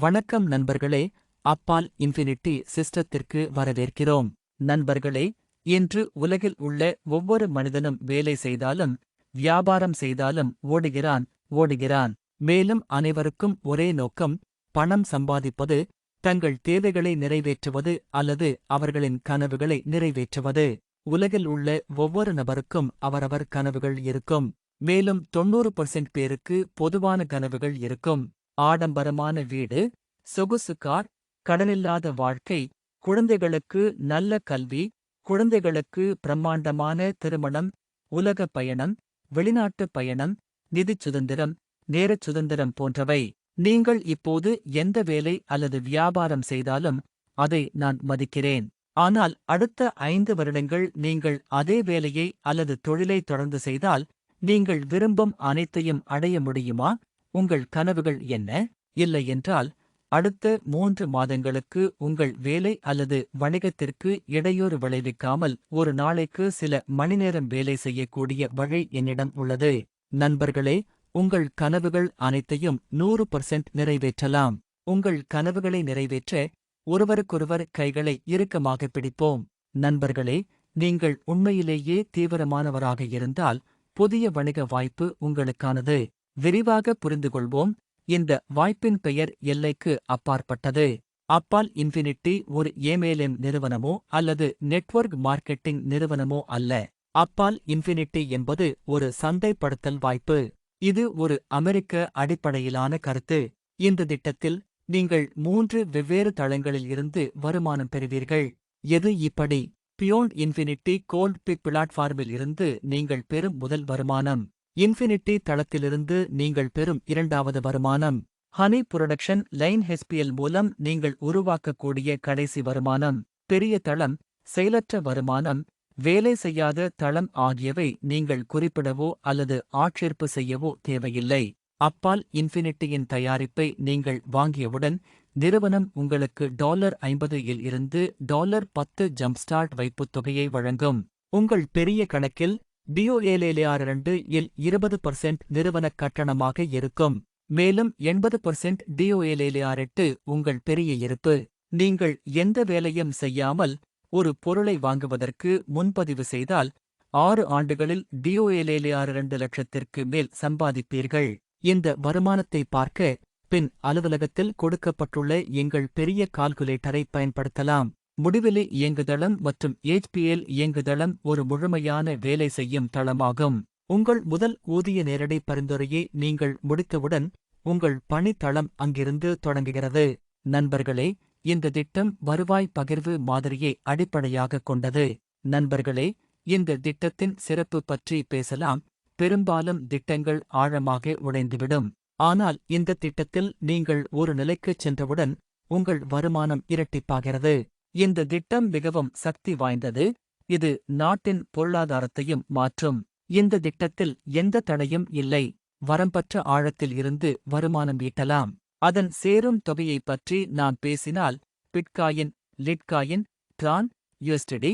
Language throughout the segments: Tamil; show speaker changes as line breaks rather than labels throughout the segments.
வணக்கம் நண்பர்களே, அப்பால் இன்ஃபினிட்டி சிஸ்டத்திற்கு வரவேற்கிறோம். நண்பர்களே, இன்று உலகில் உள்ள ஒவ்வொரு மனிதனும் வேலை செய்தாலும், வியாபாரம் செய்தாலும் ஓடுகிறான். மேலும் அனைவருக்கும் ஒரே நோக்கம், பணம் சம்பாதிப்பது, தங்கள் தேவைகளை நிறைவேற்றுவது அல்லது அவர்களின் கனவுகளை நிறைவேற்றுவது. உலகில் உள்ள ஒவ்வொரு நபருக்கும் அவரவர் கனவுகள் இருக்கும். மேலும் 90% பேருக்கு பொதுவான கனவுகள் இருக்கும். ஆடம்பரமான வீடு, சொகுசு கார், கடனில்லாத வாழ்க்கை, குழந்தைகளுக்கு நல்ல கல்வி, குழந்தைகளுக்கு பிரம்மாண்டமான திருமணம், உலக பயணம், வெளிநாட்டு பயணம், நிதிச் சுதந்திரம், நேரச் சுதந்திரம் போன்றவை. நீங்கள் இப்போது எந்த வேலை அல்லது வியாபாரம் செய்தாலும் அதை நான் மதிக்கிறேன். ஆனால் அடுத்த 5 வருடங்கள் நீங்கள் அதே வேலையை அல்லது தொழிலை தொடர்ந்து செய்தால் நீங்கள் விரும்பும் அனைத்தையும் அடைய முடியுமா? உங்கள் கனவுகள் என்ன? இல்லையென்றால் அடுத்த 3 மாதங்களுக்கு உங்கள் வேலை அல்லது வணிகத்திற்கு இடையூறு விளைவிக்காமல் ஒரு நாளைக்கு சில மணிநேரம் வேலை செய்யக்கூடிய வழி என்னிடம் உள்ளது. நண்பர்களே, உங்கள் கனவுகள் அனைத்தையும் 100% நிறைவேற்றலாம். உங்கள் கனவுகளை நிறைவேற்ற ஒருவருக்கொருவர் கைகளை இறுக்கமாக பிடிப்போம். நண்பர்களே, நீங்கள் உண்மையிலேயே தீவிரமானவராக இருந்தால் புதிய வணிக வாய்ப்பு உங்களுக்கானது. விரிவாக புரிந்துகொள்வோம். இந்த வாய்ப்பின் பெயர் எல்லைக்கு அப்பாற்பட்டது. அப்பால் இன்ஃபினிட்டி ஒரு எம்எல்எம் நிறுவனமோ அல்லது நெட்வொர்க் மார்க்கெட்டிங் நிறுவனமோ அல்ல. அப்பால் இன்ஃபினிட்டி என்பது ஒரு சந்தைப்படுத்தல் வாய்ப்பு. இது ஒரு அமெரிக்க அடிப்படையிலான கருத்து. இந்த திட்டத்தில் நீங்கள் 3 வெவ்வேறு தளங்களில் இருந்து வருமானம் பெறுவீர்கள். எது இப்படி? பியோண்ட் இன்ஃபினிட்டி கோல்ட் பிக் பிளாட்ஃபார்மில் இருந்து நீங்கள் பெறும் முதல் வருமானம். இன்ஃபினிட்டி தளத்திலிருந்து நீங்கள் பெறும் இரண்டாவது வருமானம். ஹனி புரொடக்ஷன் லைன் ஹெச்பிஎல் மூலம் நீங்கள் உருவாக்கக்கூடிய கடைசி வருமானம். பெரிய தளம், செயலற்ற வருமானம், வேலை செய்யாத தளம் ஆகியவை நீங்கள் குறிப்பிடவோ அல்லது ஆட்சேர்ப்பு செய்யவோ தேவையில்லை. அப்பால் இன்ஃபினிட்டியின் தயாரிப்பை நீங்கள் வாங்கியவுடன் நிறுவனம் உங்களுக்கு $50 இல் இருந்து $10 ஜம்ப்ஸ்டார்ட் வைப்புத் தொகையை வழங்கும். உங்கள் பெரிய கணக்கில் DOLLR2 இல் 20% நிறுவனக் கட்டணமாக இருக்கும். மேலும் 80% DOLLR8 உங்கள் பெரிய இருப்பு. நீங்கள் எந்த வேலையும் செய்யாமல் ஒரு பொருளை வாங்குவதற்கு முன்பதிவு செய்தால் 6 ஆண்டுகளில் DOLLR2 லட்சத்திற்கு மேல் சம்பாதிப்பீர்கள். இந்த வருமானத்தை பார்க்க பின் அலுவலகத்தில் கொடுக்கப்பட்டுள்ள எங்கள் பெரிய கால்குலேட்டரை பயன்படுத்தலாம். முடிவெளி இயங்குதளம் மற்றும் HPL இயங்குதளம் ஒரு முழுமையான வேலை செய்யும் தளமாகும். உங்கள் முதல் ஊதிய நேரடி பரிந்துரையை நீங்கள் முடித்தவுடன் உங்கள் பணி தளம் அங்கிருந்து தொடங்குகிறது. நண்பர்களே, இந்த திட்டம் வருவாய் பகிர்வு மாதிரியை அடிப்படையாகக் கொண்டது. நண்பர்களே, இந்த திட்டத்தின் சிறப்பு பற்றி பேசலாம். பெரும்பாலும் திட்டங்கள் ஆழமாக உடைந்துவிடும். ஆனால் இந்த திட்டத்தில் நீங்கள் ஒரு நிலைக்குச் சென்றவுடன் உங்கள் வருமானம் இரட்டிப்பாகிறது. இந்த திட்டம் மிகவும் சக்தி வாய்ந்தது. இது நாட்டின் பொருளாதாரத்தையும் மாற்றும். இந்த திட்டத்தில் எந்த தடையும் இல்லை. வரம்பற்ற ஆழத்தில் இருந்து வருமானம் ஈட்டலாம். அதன் சேரும் தொகையைப் பற்றி நான் பேசினால் bitcoin, Litecoin, Tran, USDT,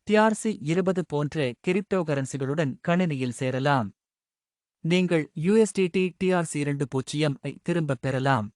TRC20 போன்ற கிரிப்டோகரன்சிகளுடன் கணினியில் சேரலாம். நீங்கள் USDT TRC20 ஐ திரும்பப் பெறலாம்.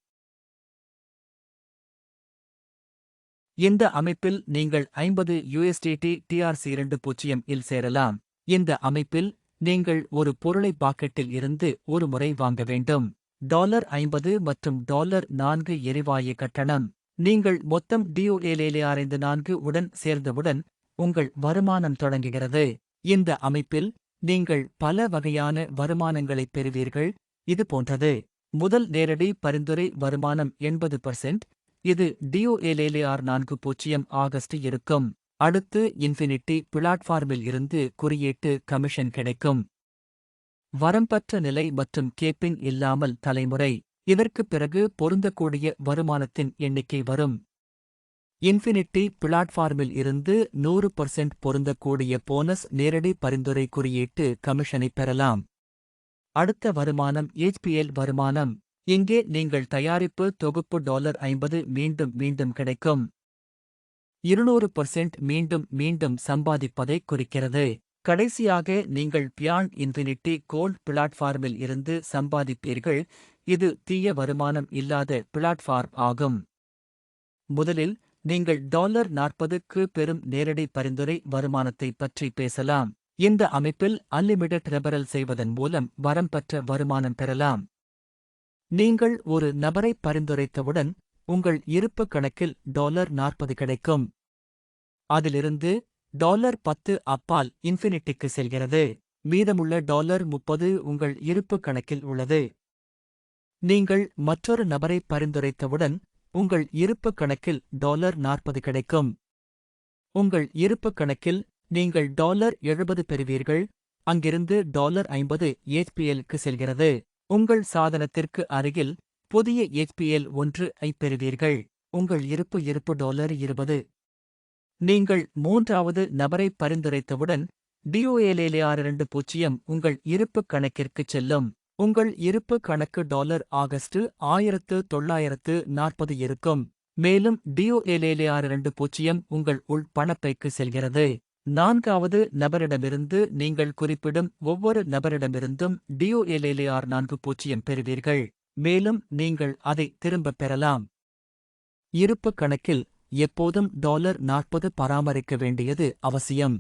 இந்த அமைப்பில் நீங்கள் 50 USDT TRC20 இல் சேரலாம். இந்த அமைப்பில் நீங்கள் ஒரு பொருளை பாக்கெட்டில் இருந்து ஒரு முறை வாங்க வேண்டும். $50 மற்றும் $4 எரிவாயு கட்டணம். நீங்கள் மொத்தம் DOLLR4 உடன் சேர்ந்தவுடன் உங்கள் வருமானம் தொடங்குகிறது. இந்த அமைப்பில் நீங்கள் பல வகையான வருமானங்களைப் பெறுவீர்கள். இது போன்றது. முதல் நேரடி பரிந்துரை வருமானம் 80%. இது DOLLR4 ஆகஸ்ட் இருக்கும். அடுத்து இன்ஃபினிட்டி பிளாட்ஃபார்மில் இருந்து குறியீட்டு கமிஷன் கிடைக்கும். வரம்பற்ற நிலை மற்றும் கேப்பிங் இல்லாமல் தலைமுறை. இதற்குப் பிறகு பொருந்தக்கூடிய வருமானத்தின் எண்ணிக்கை வரும். இன்ஃபினிட்டி பிளாட்ஃபார்மில் இருந்து 100% பொருந்தக்கூடிய போனஸ் நேரடி பரிந்துரை குறியீட்டு கமிஷனைப் பெறலாம். அடுத்த வருமானம் HPL வருமானம். இங்கே நீங்கள் தயாரிப்பு தொகுப்பு $50 மீண்டும் கிடைக்கும். 200% மீண்டும் சம்பாதிப்பதைக் குறிக்கிறது. கடைசியாக நீங்கள் பியாண்ட் இன்ஃபினிட்டி கோல்ட் பிளாட்ஃபார்மில் இருந்து சம்பாதிப்பீர்கள். இது தீய வருமானம் இல்லாத பிளாட்ஃபார்ம் ஆகும். முதலில் நீங்கள் $40க்கு பெறும் நேரடி பரிந்துரை வருமானத்தை பற்றி பேசலாம். இந்த அமைப்பில் அன்லிமிடெட் ரெபரல் செய்வதன் மூலம் வரம்பற்ற வருமானம் பெறலாம். நீங்கள் ஒரு நபரை பரிந்துரைத்தவுடன் உங்கள் இருப்பு கணக்கில் $40 கிடைக்கும். அதிலிருந்து $10 அப்பால் இன்ஃபினிட்டிக்கு செல்கிறது. மீதமுள்ள $30 உங்கள் இருப்பு கணக்கில் உள்ளது. நீங்கள் மற்றொரு நபரை பரிந்துரைத்தவுடன் உங்கள் இருப்பு கணக்கில் $40 கிடைக்கும். உங்கள் இருப்பு கணக்கில் நீங்கள் $70 பெறுவீர்கள். அங்கிருந்து $50 HPLக்கு செல்கிறது. உங்கள் சாதனத்திற்கு அருகில் புதிய HPL 1 ஐப் பெறுவீர்கள். உங்கள் இருப்பு $20. நீங்கள் மூன்றாவது நபரை பரிந்துரைத்தவுடன் DOLLAR20 உங்கள் இருப்பு கணக்கிற்குச் செல்லும். உங்கள் இருப்பு கணக்கு ஆகஸ்ட் 1940 இருக்கும். மேலும் DOLLAR20 உங்கள் உள் பணப்பைக்கு செல்கிறது. நான்காவது நபரிடமிருந்து நீங்கள் குறிப்பிடும் ஒவ்வொரு நபரிடமிருந்தும் DOLLAR40 பெறுவீர்கள். மேலும் நீங்கள் அதை திரும்பப் பெறலாம். இருப்பு கணக்கில் எப்போதும் $40 பராமரிக்க வேண்டியது அவசியம்.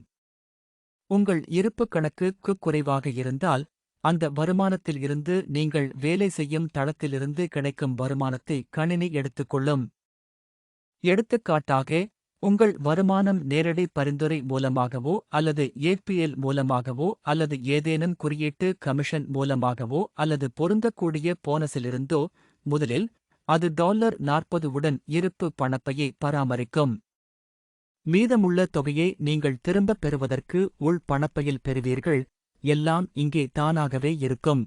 உங்கள் இருப்பு கணக்கு குறைவாக இருந்தால் அந்த வருமானத்தில் இருந்து நீங்கள் வேலை செய்யும் தளத்திலிருந்து கிடைக்கும் வருமானத்தை கணினி எடுத்துக்கொள்ளும். எடுத்துக்காட்டாக, உங்கள் வருமானம் நேரடி பரிந்துரை மூலமாகவோ அல்லது APL மூலமாகவோ அல்லது ஏதேனும் குறியீட்டு கமிஷன் மூலமாகவோ அல்லது பொருந்தக்கூடிய போனஸிலிருந்தோ முதலில் அது $40 உடன் இருப்பு பணப்பையை பராமரிக்கும். மீதமுள்ள தொகையை நீங்கள் திரும்பப் பெறுவதற்கு உள் பணப்பையில் பெறுவீர்கள். எல்லாம் இங்கே தானாகவே இருக்கும்.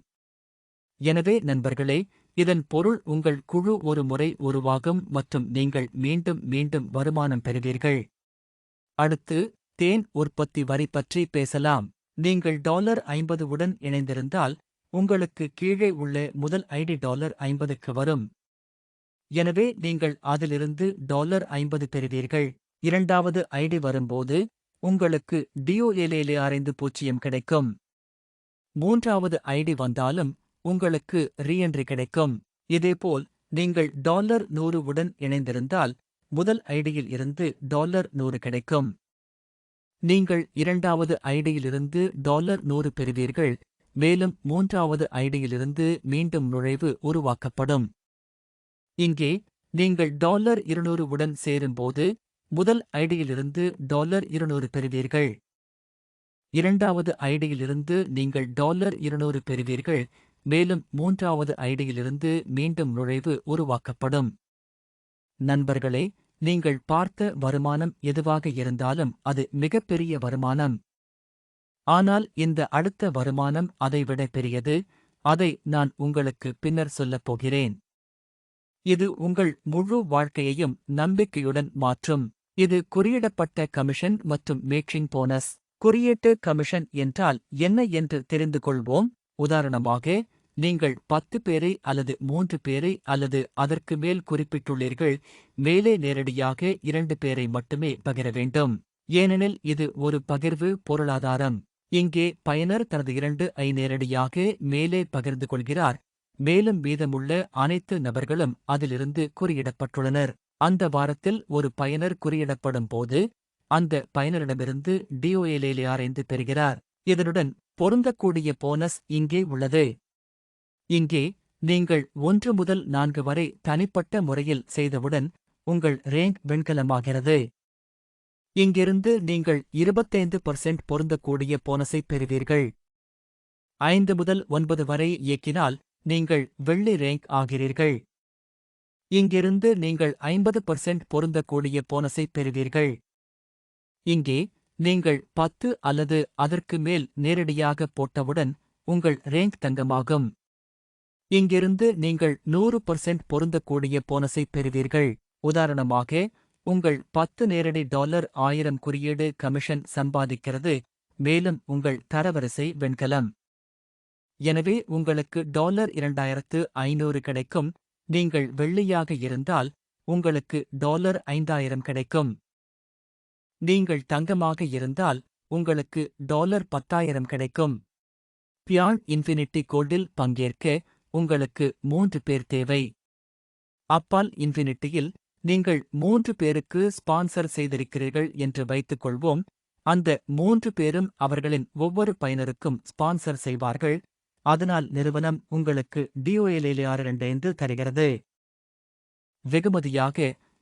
எனவே நண்பர்களே, இதன் பொருள் உங்கள் குழு ஒரு முறை உருவாகும் மற்றும் நீங்கள் மீண்டும் மீண்டும் வருமானம் பெறுவீர்கள். அடுத்து, தேன் உற்பத்தி வரி பற்றி பேசலாம். நீங்கள் $50 உடன் இணைந்திருந்தால் உங்களுக்கு கீழே உள்ள முதல் ஐடி $50க்கு வரும். எனவே நீங்கள் அதிலிருந்து $50 பெறுவீர்கள். இரண்டாவது ஐடி வரும்போது உங்களுக்கு DOLLAR50 கிடைக்கும். மூன்றாவது ஐடி வந்தாலும் உங்களுக்கு ரீஎன்ட்ரி கிடைக்கும். இதேபோல் நீங்கள் $100 உடன் இணைந்திருந்தால் முதல் ஐடியில் இருந்து $100 கிடைக்கும். நீங்கள் இரண்டாவது ஐடியிலிருந்து $100 பெறுவீர்கள். மேலும் மூன்றாவது ஐடியிலிருந்து மீண்டும் நுழைவு உருவாக்கப்படும். இங்கே நீங்கள் $200 உடன் சேரும்போது முதல் ஐடியிலிருந்து $200 பெறுவீர்கள். இரண்டாவது ஐடியிலிருந்து நீங்கள் $200 பெறுவீர்கள். மேலும் மூன்றாவது ஐடியிலிருந்து மீண்டும் நுழைவு உருவாக்கப்படும். நண்பர்களே, நீங்கள் பார்த்த வருமானம் எதுவாக இருந்தாலும் அது மிகப்பெரிய வருமானம். ஆனால் இந்த அடுத்த வருமானம் அதைவிட பெரியது. அதை நான் உங்களுக்கு பின்னர் சொல்லப் போகிறேன். இது உங்கள் முழு வாழ்க்கையையும் நம்பிக்கையுடன் மாற்றும். இது குறியிடப்பட்ட கமிஷன் மற்றும் மேக்கிங் போனஸ். குறியீட்டு கமிஷன் என்றால் என்ன என்று தெரிந்து கொள்வோம். உதாரணமாக, நீங்கள் 10 பேரை அல்லது 3 பேரை அல்லது அதற்கு மேல் குறிப்பிட்டுள்ளீர்கள். மேலே நேரடியாக 2 பேரை மட்டுமே பகிர வேண்டும். ஏனெனில் இது ஒரு பகிர்வு பொருளாதாரம். இங்கே பயனர் தனது 2 ஐ நேரடியாக மேலே பகிர்ந்து கொள்கிறார். மேலும் மீதமுள்ள அனைத்து நபர்களும் அதிலிருந்து குறியிடப்பட்டுள்ளனர். அந்த வாரத்தில் ஒரு பயனர் குறியிடப்படும் போது அந்த பயனரிடமிருந்து DOLLAR5 பெறுகிறார். இதனுடன் பொருந்தக்கூடிய போனஸ் இங்கே உள்ளது. இங்கே நீங்கள் 1 முதல் 4 வரை தனிப்பட்ட முறையில் செய்தவுடன் உங்கள் ரேங்க் வெண்கலமாகிறது. இங்கிருந்து நீங்கள் 25% பொருந்தக்கூடிய போனஸை பெறுவீர்கள். 5 முதல் 9 வரை இயக்கினால் நீங்கள் வெள்ளி ரேங்க் ஆகிறீர்கள். இங்கிருந்து நீங்கள் 50% பொருந்தக்கூடிய போனஸை பெறுவீர்கள். இங்கே நீங்கள் 10 அல்லது அதற்கு மேல் நேரடியாக போட்டவுடன் உங்கள் ரேங்க் தங்கமாகும். இங்கிருந்து நீங்கள் 100% பொருந்தக்கூடிய போனஸை பெறுவீர்கள். உதாரணமாக, உங்கள் 10 நேரடி $1000 குறியீடு கமிஷன் சம்பாதிக்கிறது. மேலும் உங்கள் தரவரிசை வெண்கலம். எனவே உங்களுக்கு $2500 கிடைக்கும். நீங்கள் வெள்ளியாக இருந்தால் உங்களுக்கு $5000 கிடைக்கும். நீங்கள் தங்கமாக இருந்தால் உங்களுக்கு $10000 கிடைக்கும். பியாண்ட் இன்ஃபினிட்டி கோல்டில் பங்கேற்க உங்களுக்கு 3 பேர் தேவை. அப்பால் இன்ஃபினிட்டியில் நீங்கள் 3 பேருக்கு ஸ்பான்சர் செய்திருக்கிறீர்கள் என்று வைத்துக் கொள்வோம். அந்த 3 பேரும் அவர்களின் ஒவ்வொரு பயனருக்கும் ஸ்பான்சர் செய்வார்கள். அதனால் நிறுவனம் உங்களுக்கு DOL65 தருகிறது. வெகுமதியாக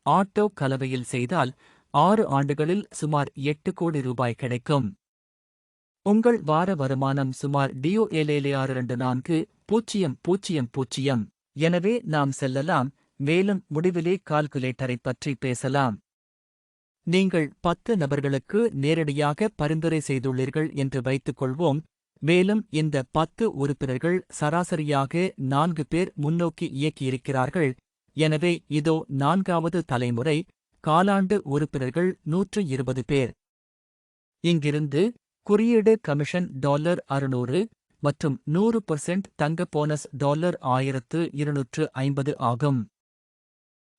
ஆட்டோ கலவையில் செய்தால் 6 ஆண்டுகளில் சுமார் 8 கோடி ரூபாய் கிடைக்கும். உங்கள் வார வருமானம் சுமார் DOL624,000. எனவே நாம் செல்லலாம், மேலும் முடிவிலே கால்குலேட்டரைப் பற்றி பேசலாம். நீங்கள் 10 நபர்களுக்கு நேரடியாக பரிந்துரை செய்துள்ளீர்கள் என்று வைத்துக் கொள்வோம். மேலும் இந்த 10 உறுப்பினர்கள் சராசரியாக 4 பேர் முன்னோக்கி இயக்கியிருக்கிறார்கள். எனவே இதோ 4வது தலைமுறை. காலாண்டு உறுப்பினர்கள் 120 பேர். இங்கிருந்து குறியீடு கமிஷன் $600 மற்றும் 100% தங்க போனஸ் $1250 ஆகும்.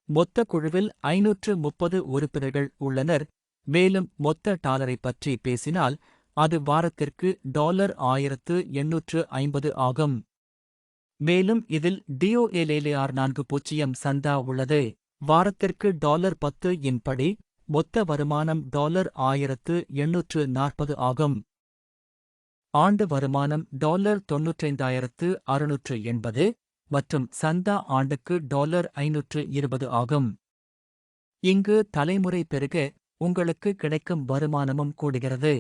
மொத்த குழுவில் 530 உறுப்பினர்கள் உள்ளனர். மேலும் மொத்த டாலரை பற்றி பேசினால் அது வாரத்திற்கு $1850 ஆகும். மேலும் இதில் DOL640 சந்தா உள்ளது. வாரத்திற்கு $10 இன் படி மொத்த வருமானம் $1840 ஆகும். ஆண்டு வருமானம் $95,680 மற்றும் சந்தா ஆண்டுக்கு $520 ஆகும். இங்கு தலைமுறை பெருக உங்களுக்கு கிடைக்கும் வருமானமும் கூடுகிறது.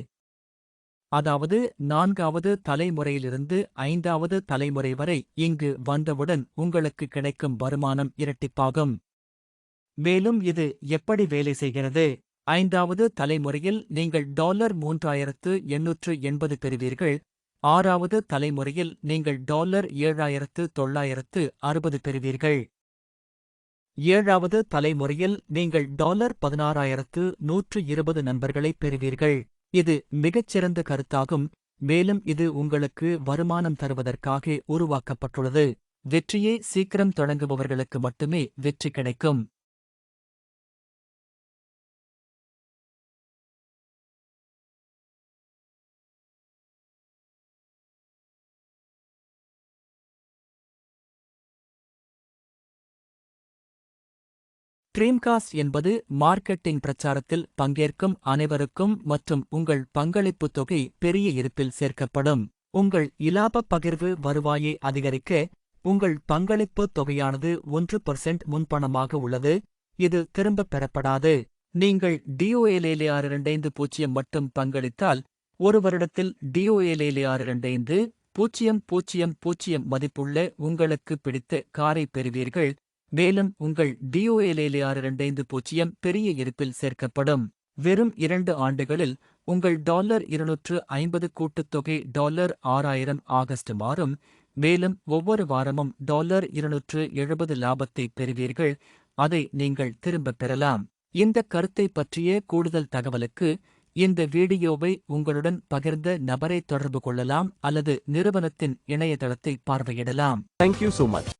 அதாவது 4வது தலைமுறையிலிருந்து 5வது தலைமுறை வரை இங்கு வந்தவுடன் உங்களுக்கு கிடைக்கும் வருமானம் இரட்டிப்பாகும். மேலும் இது எப்படி வேலை செய்கிறது? 5வது தலைமுறையில் நீங்கள் $3,880 பெறுவீர்கள். 6வது தலைமுறையில் நீங்கள் $7,960 பெறுவீர்கள். 7வது தலைமுறையில் நீங்கள் $16,120 நண்பர்களைப் பெறுவீர்கள். இது மிகச்சிறந்த கருத்தாகும். மேலும் இது உங்களுக்கு வருமானம் தருவதற்காக உருவாக்கப்பட்டுள்ளது. வெற்றியை சீக்கிரம் தொடங்குபவர்களுக்கு மட்டுமே வெற்றி கிடைக்கும். ட்ரீம்காஸ்ட் என்பது மார்க்கெட்டிங் பிரச்சாரத்தில் பங்கேற்கும் அனைவருக்கும் மற்றும் உங்கள் பங்களிப்புத் தொகை பெரிய இருப்பில் சேர்க்கப்படும். உங்கள் இலாபப் பகிர்வு வருவாயை அதிகரிக்க உங்கள் பங்களிப்புத் தொகையானது 1% முன்பணமாக உள்ளது. இது திரும்பப் பெறப்படாது. நீங்கள் DOL625 மட்டும் பங்களித்தால் ஒரு வருடத்தில் DOL625,000 மதிப்புள்ள உங்களுக்கு பிடித்த காரை பெறுவீர்கள். மேலும் உங்கள் DOL625 பெரிய இருப்பில் சேர்க்கப்படும். வெறும் 2 ஆண்டுகளில் உங்கள் $250 கூட்டுத்தொகை $6,000 ஆகஸ்ட் மாறும். மேலும் ஒவ்வொரு வாரமும் $270 லாபத்தைப் பெறுவீர்கள். அதை நீங்கள் திரும்பப் பெறலாம். இந்த கருத்தை பற்றிய கூடுதல் தகவலுக்கு இந்த வீடியோவை உங்களுடன் பகிர்ந்த நபரை தொடர்பு கொள்ளலாம் அல்லது நிறுவனத்தின் இணையதளத்தை பார்வையிடலாம்.
Thank you so much.